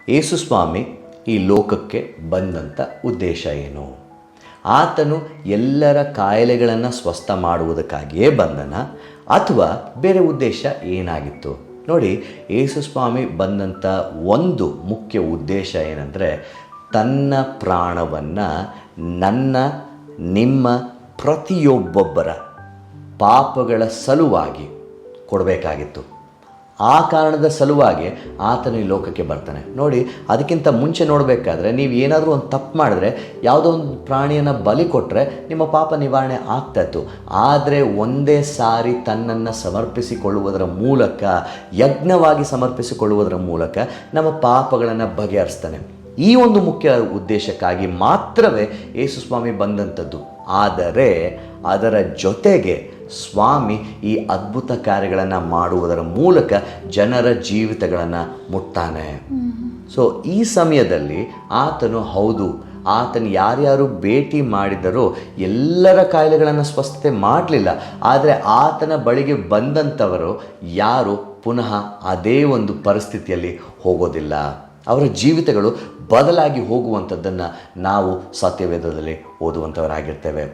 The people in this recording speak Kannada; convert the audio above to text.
ಯೇಸುಸ್ವಾಮಿ ಈ ಲೋಕಕ್ಕೆ ಬಂದಂಥ ಉದ್ದೇಶ ಏನು? ಆತನು ಎಲ್ಲರ ಕಾಯಿಲೆಗಳನ್ನು ಸ್ವಸ್ಥ ಮಾಡುವುದಕ್ಕಾಗಿಯೇ ಬಂದನ ಅಥವಾ ಬೇರೆ ಉದ್ದೇಶ ಏನಾಗಿತ್ತು? ನೋಡಿ, ಯೇಸುಸ್ವಾಮಿ ಬಂದಂಥ ಒಂದು ಮುಖ್ಯ ಉದ್ದೇಶ ಏನಂದರೆ, ತನ್ನ ಪ್ರಾಣವನ್ನು ನನ್ನ ನಿಮ್ಮ ಪ್ರತಿಯೊಬ್ಬೊಬ್ಬರ ಪಾಪಗಳ ಸಲುವಾಗಿ ಕೊಡಬೇಕಾಗಿತ್ತು. ಆ ಕಾರಣದ ಸಲುವಾಗಿ ಆತನು ಈ ಲೋಕಕ್ಕೆ ಬರ್ತಾನೆ. ನೋಡಿ, ಅದಕ್ಕಿಂತ ಮುಂಚೆ ನೋಡಬೇಕಾದ್ರೆ ನೀವು ಏನಾದರೂ ಒಂದು ತಪ್ಪು ಮಾಡಿದ್ರೆ ಯಾವುದೋ ಒಂದು ಪ್ರಾಣಿಯನ್ನು ಬಲಿ ಕೊಟ್ಟರೆ ನಿಮ್ಮ ಪಾಪ ನಿವಾರಣೆ ಆಗ್ತಾಯಿತ್ತು. ಆದರೆ ಒಂದೇ ಸಾರಿ ತನ್ನನ್ನು ಸಮರ್ಪಿಸಿಕೊಳ್ಳುವುದರ ಮೂಲಕ, ಯಜ್ಞವಾಗಿ ಸಮರ್ಪಿಸಿಕೊಳ್ಳುವುದರ ಮೂಲಕ ನಮ್ಮ ಪಾಪಗಳನ್ನು ಬಗೆಹರಿಸ್ತಾನೆ. ಈ ಒಂದು ಮುಖ್ಯ ಉದ್ದೇಶಕ್ಕಾಗಿ ಮಾತ್ರವೇ ಯೇಸುಸ್ವಾಮಿ ಬಂದಂಥದ್ದು. ಆದರೆ ಅದರ ಜೊತೆಗೆ ಸ್ವಾಮಿ ಈ ಅದ್ಭುತ ಕಾರ್ಯಗಳನ್ನು ಮಾಡುವುದರ ಮೂಲಕ ಜನರ ಜೀವಿತಗಳನ್ನು ಮುಟ್ತಾನೆ. ಸೊ ಈ ಸಮಯದಲ್ಲಿ ಆತನು ಯಾರ್ಯಾರು ಭೇಟಿ ಮಾಡಿದರೋ ಎಲ್ಲರ ಕಾಯಿಲೆಗಳನ್ನು ಸ್ವಸ್ಥತೆ ಮಾಡಲಿಲ್ಲ. ಆದರೆ ಆತನ ಬಳಿಗೆ ಬಂದಂಥವರು ಯಾರು ಪುನಃ ಅದೇ ಒಂದು ಪರಿಸ್ಥಿತಿಯಲ್ಲಿ ಹೋಗೋದಿಲ್ಲ. ಅವರ ಜೀವಿತಗಳು ಬದಲಾಗಿ ಹೋಗುವಂಥದ್ದನ್ನು ನಾವು ಸತ್ಯವೇದದಲ್ಲಿ ಓದುವಂಥವರಾಗಿರ್ತೇವೆ.